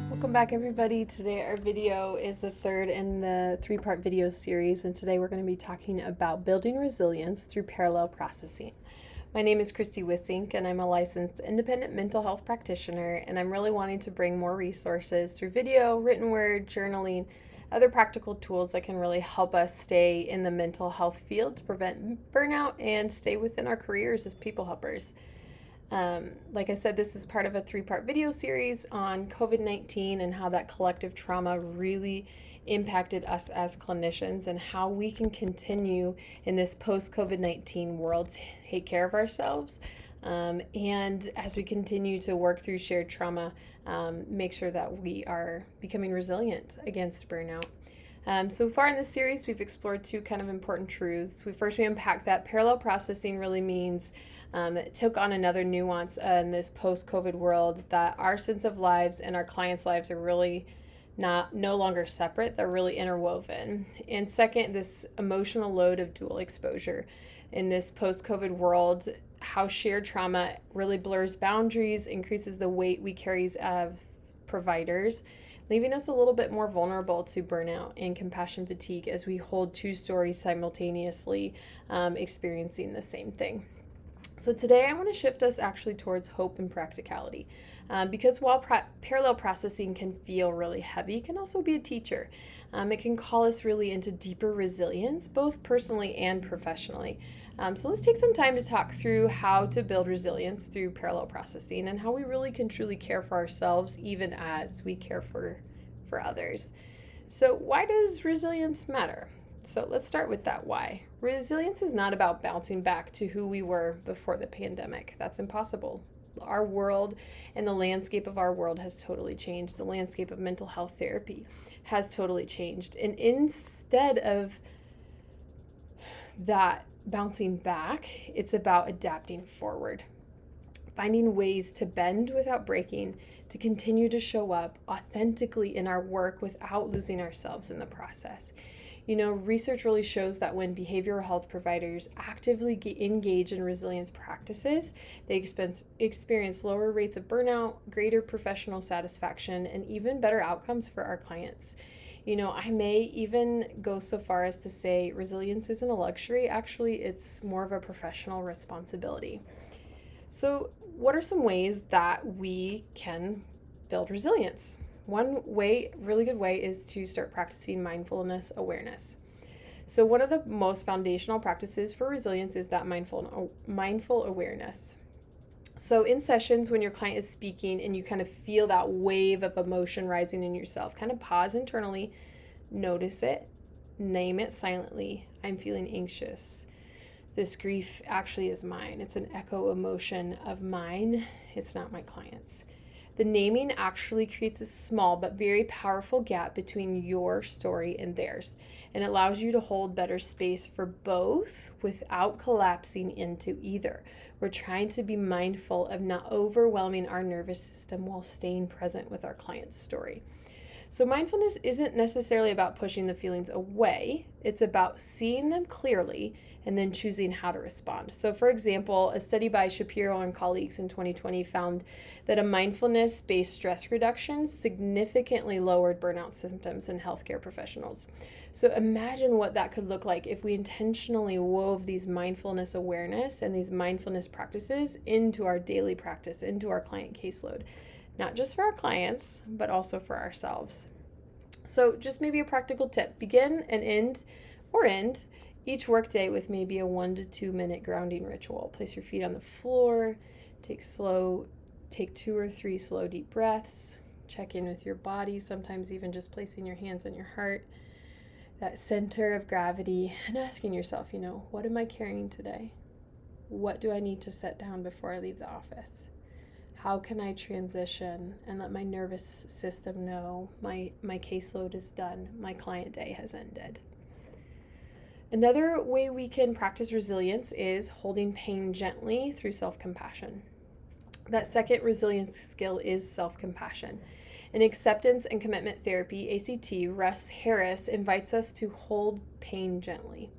Welcome back, everybody. Today our video is the third in the three-part video series, and today we're going to be talking about building resilience through parallel processing. My name is Christy Wissink, and I'm a licensed independent mental health practitioner, and I'm really wanting to bring more resources through video, written word, journaling, other practical tools that can really help us stay in the mental health field to prevent burnout and stay within our careers as people helpers. Like I said, this is part of a three-part video series on COVID-19 and how that collective trauma really impacted us as clinicians and how we can continue in this post-COVID-19 world to take care of ourselves. And as we continue to work through shared trauma, make sure that we are becoming resilient against burnout. So far in this series, we've explored two kind of important truths. We unpacked that parallel processing really means it took on another nuance in this post-COVID world, that our sense of lives and our clients' lives are really no longer separate. They're really interwoven. And second, this emotional load of dual exposure in this post-COVID world, how shared trauma really blurs boundaries, increases the weight we carry as providers, leaving us a little bit more vulnerable to burnout and compassion fatigue as we hold two stories simultaneously, experiencing the same thing. So today I want to shift us actually towards hope and practicality, because while parallel processing can feel really heavy, it can also be a teacher. It can call us really into deeper resilience, both personally and professionally. So let's take some time to talk through how to build resilience through parallel processing and how we really can truly care for ourselves even as we care for others. So why does resilience matter? So let's start with that why. Resilience is not about bouncing back to who we were before the pandemic. That's impossible. Our world and the landscape of our world has totally changed. The landscape of mental health therapy has totally changed. And instead of that bouncing back, it's about adapting forward, finding ways to bend without breaking, to continue to show up authentically in our work without losing ourselves in the process. You know, research really shows that when behavioral health providers actively engage in resilience practices, they experience lower rates of burnout, greater professional satisfaction, and even better outcomes for our clients. You know, I may even go so far as to say resilience isn't a luxury. Actually, it's more of a professional responsibility. So, what are some ways that we can build resilience? One way, really good way, is to start practicing mindfulness awareness. So one of the most foundational practices for resilience is that mindful awareness. So in sessions when your client is speaking and you kind of feel that wave of emotion rising in yourself, kind of pause internally, notice it, name it silently. I'm feeling anxious. This grief actually is mine. It's an echo emotion of mine. It's not my client's. The naming actually creates a small but very powerful gap between your story and theirs, and allows you to hold better space for both without collapsing into either. We're trying to be mindful of not overwhelming our nervous system while staying present with our client's story. So mindfulness isn't necessarily about pushing the feelings away. It's about seeing them clearly and then choosing how to respond. So for example, a study by Shapiro and colleagues in 2020 found that a mindfulness-based stress reduction significantly lowered burnout symptoms in healthcare professionals. So imagine what that could look like if we intentionally wove these mindfulness awareness and these mindfulness practices into our daily practice, into our client caseload. Not just for our clients, but also for ourselves. So just maybe a practical tip. Begin and end each workday with maybe a 1 to 2 minute grounding ritual. Place your feet on the floor, take 2 or 3 slow deep breaths, check in with your body, sometimes even just placing your hands on your heart, that center of gravity, and asking yourself, what am I carrying today? What do I need to set down before I leave the office? How can I transition and let my nervous system know my caseload is done, my client day has ended? Another way we can practice resilience is holding pain gently through self-compassion. That second resilience skill is self-compassion. In acceptance and commitment therapy, ACT, Russ Harris invites us to hold pain gently.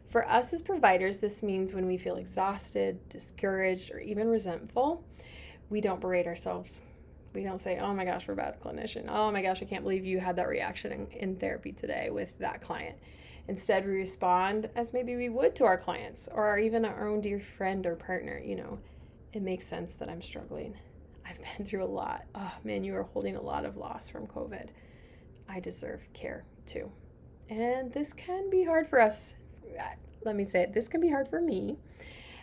For us as providers, this means when we feel exhausted, discouraged, or even resentful, we don't berate ourselves. We don't say, oh my gosh, we're a bad clinician. Oh my gosh, I can't believe you had that reaction in therapy today with that client. Instead, we respond as maybe we would to our clients or even our own dear friend or partner. It makes sense that I'm struggling. I've been through a lot. Oh man, you are holding a lot of loss from COVID. I deserve care too. And this can be hard for us. Let me say it, this can be hard for me.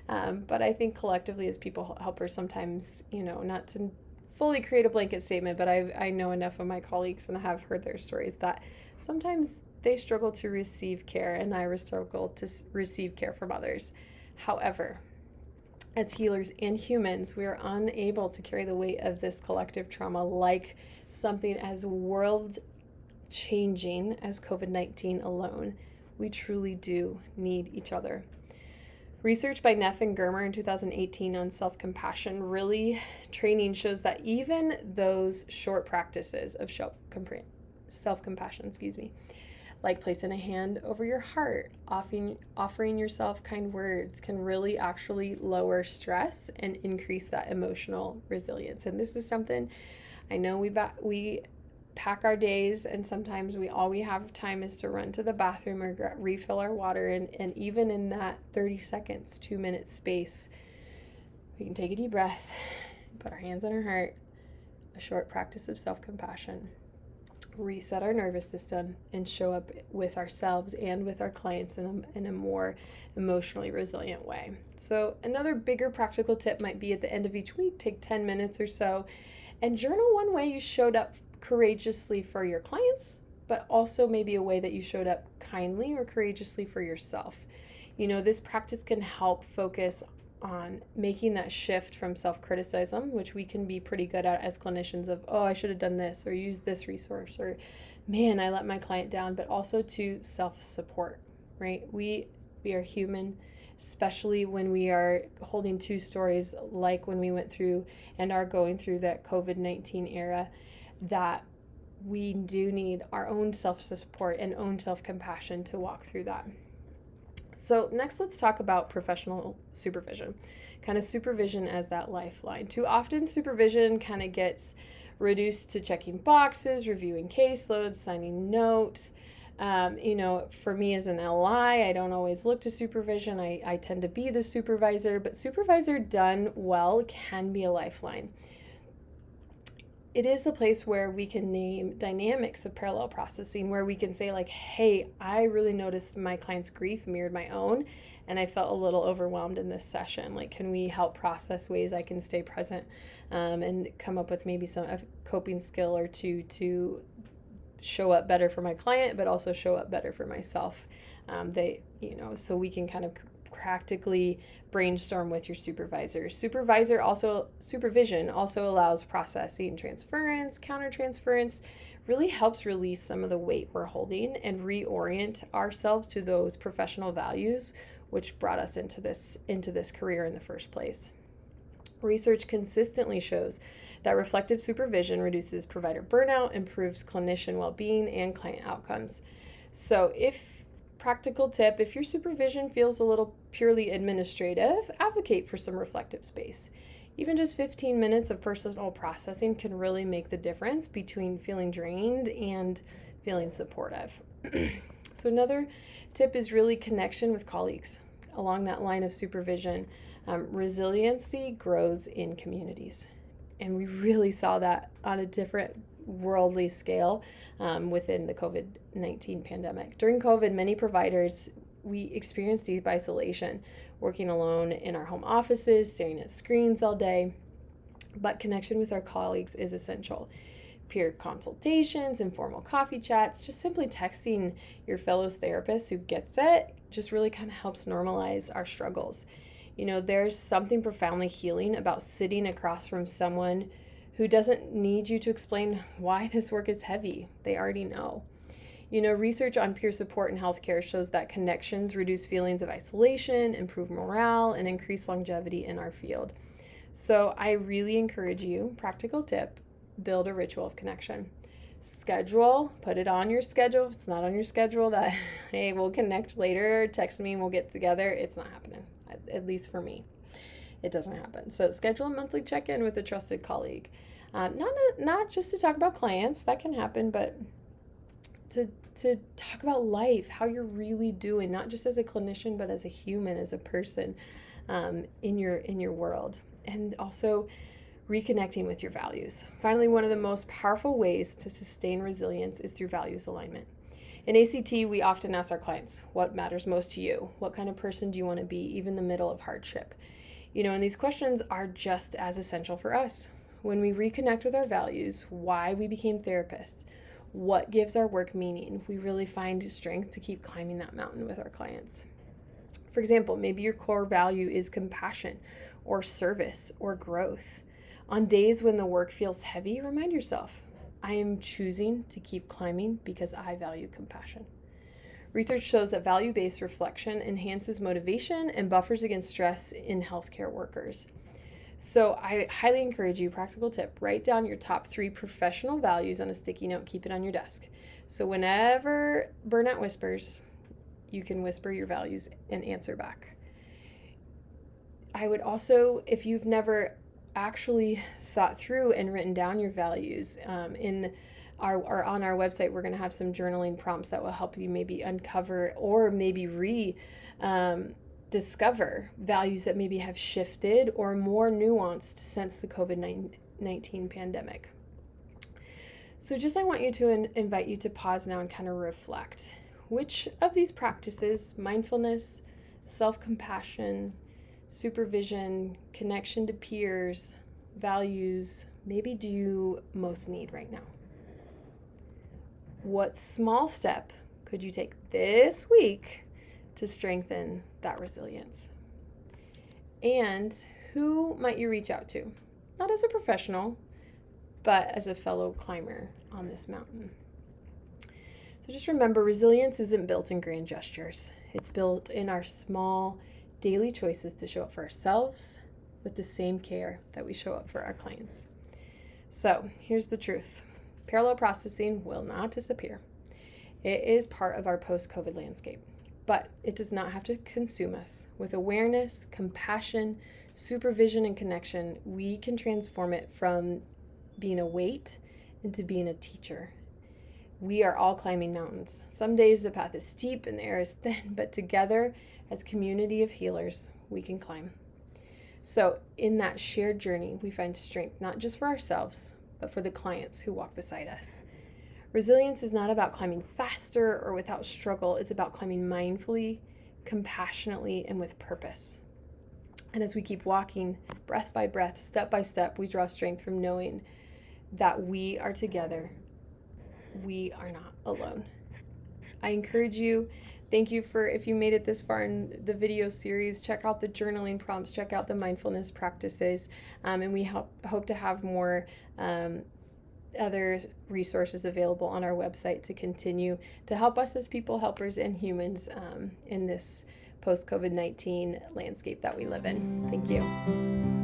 But I think collectively as people helpers sometimes, not to fully create a blanket statement, but I know enough of my colleagues and I have heard their stories that sometimes they struggle to receive care and I struggle to receive care from others. However, as healers and humans, we are unable to carry the weight of this collective trauma like something as world-changing as COVID-19 alone. We truly do need each other. Research by Neff and Germer in 2018 on self-compassion training shows that even those short practices of self-compassion, like placing a hand over your heart, offering yourself kind words can really actually lower stress and increase that emotional resilience. And this is something I know we pack our days and sometimes all we have time is to run to the bathroom or refill our water. And even in that 30 seconds, 2-minute space, we can take a deep breath, put our hands on our heart, a short practice of self-compassion, reset our nervous system, and show up with ourselves and with our clients in a more emotionally resilient way. So another bigger practical tip might be at the end of each week, take 10 minutes or so and journal one way you showed up courageously for your clients, but also maybe a way that you showed up kindly or courageously for yourself. This practice can help focus on making that shift from self-criticism, which we can be pretty good at as clinicians of, oh, I should have done this or used this resource, or man, I let my client down, but also to self-support, right? We are human, especially when we are holding two stories like when we went through and are going through that COVID-19 era, that we do need our own self-support and own self-compassion to walk through that. So next, let's talk about professional supervision, kind of supervision as that lifeline. Too often, supervision kind of gets reduced to checking boxes, reviewing caseloads, signing notes. For me as an LI, I don't always look to supervision. I tend to be the supervisor, but supervisor done well can be a lifeline. It is the place where we can name dynamics of parallel processing, where we can say like, hey, I really noticed my client's grief mirrored my own, and I felt a little overwhelmed in this session. Like, can we help process ways I can stay present and come up with maybe a coping skill or two to show up better for my client, but also show up better for myself. So we can kind of practically brainstorm with your supervisor. Supervision also allows processing transference, countertransference, really helps release some of the weight we're holding and reorient ourselves to those professional values which brought us into this career in the first place. Research consistently shows that reflective supervision reduces provider burnout, improves clinician well-being, and client outcomes. So practical tip, if your supervision feels a little purely administrative, advocate for some reflective space. Even just 15 minutes of personal processing can really make the difference between feeling drained and feeling supportive. So another tip is really connection with colleagues. Along that line of supervision, resiliency grows in communities. And we really saw that on a different worldly scale within the COVID-19 pandemic. During COVID, many providers, we experienced deep isolation, working alone in our home offices, staring at screens all day. But connection with our colleagues is essential. Peer consultations, informal coffee chats, just simply texting your fellow therapist who gets it just really kind of helps normalize our struggles. There's something profoundly healing about sitting across from someone who doesn't need you to explain why this work is heavy. They already know. Research on peer support in healthcare shows that connections reduce feelings of isolation, improve morale, and increase longevity in our field. So I really encourage you, practical tip, build a ritual of connection. Schedule, put it on your schedule. If it's not on your schedule, that, hey, we'll connect later, text me and we'll get together. It's not happening, at least for me. It doesn't happen. So schedule a monthly check-in with a trusted colleague. Not just to talk about clients, that can happen, but to talk about life, how you're really doing, not just as a clinician, but as a human, as a person in your world. And also reconnecting with your values. Finally, one of the most powerful ways to sustain resilience is through values alignment. In ACT, we often ask our clients, what matters most to you? What kind of person do you want to be, even in the middle of hardship? And these questions are just as essential for us. When we reconnect with our values, why we became therapists, what gives our work meaning, we really find strength to keep climbing that mountain with our clients. For example, maybe your core value is compassion or service or growth. On days when the work feels heavy, remind yourself, I am choosing to keep climbing because I value compassion. Research shows that value-based reflection enhances motivation and buffers against stress in healthcare workers. So I highly encourage you, practical tip, write down your top 3 professional values on a sticky note, keep it on your desk. So whenever burnout whispers, you can whisper your values and answer back. I would also, if you've never actually thought through and written down your values, on our website, we're going to have some journaling prompts that will help you maybe uncover or maybe discover values that maybe have shifted or more nuanced since the COVID-19 pandemic. So I want you to invite you to pause now and kind of reflect. Which of these practices, mindfulness, self-compassion, supervision, connection to peers, values, maybe do you most need right now? What small step could you take this week to strengthen that resilience? And who might you reach out to? Not as a professional, but as a fellow climber on this mountain. So just remember, resilience isn't built in grand gestures. It's built in our small daily choices to show up for ourselves with the same care that we show up for our clients. So here's the truth. Parallel processing will not disappear. It is part of our post-COVID landscape, but it does not have to consume us. With awareness, compassion, supervision, and connection, we can transform it from being a weight into being a teacher. We are all climbing mountains. Some days the path is steep and the air is thin, but together as a community of healers, we can climb. So in that shared journey, we find strength, not just for ourselves, but for the clients who walk beside us. Resilience is not about climbing faster or without struggle. It's about climbing mindfully, compassionately, and with purpose. And as we keep walking, breath by breath, step by step, we draw strength from knowing that we are together. We are not alone. I encourage you, thank you if you made it this far in the video series, check out the journaling prompts, check out the mindfulness practices, and we hope to have more other resources available on our website to continue to help us as people, helpers, and humans in this post-COVID-19 landscape that we live in. Thank you.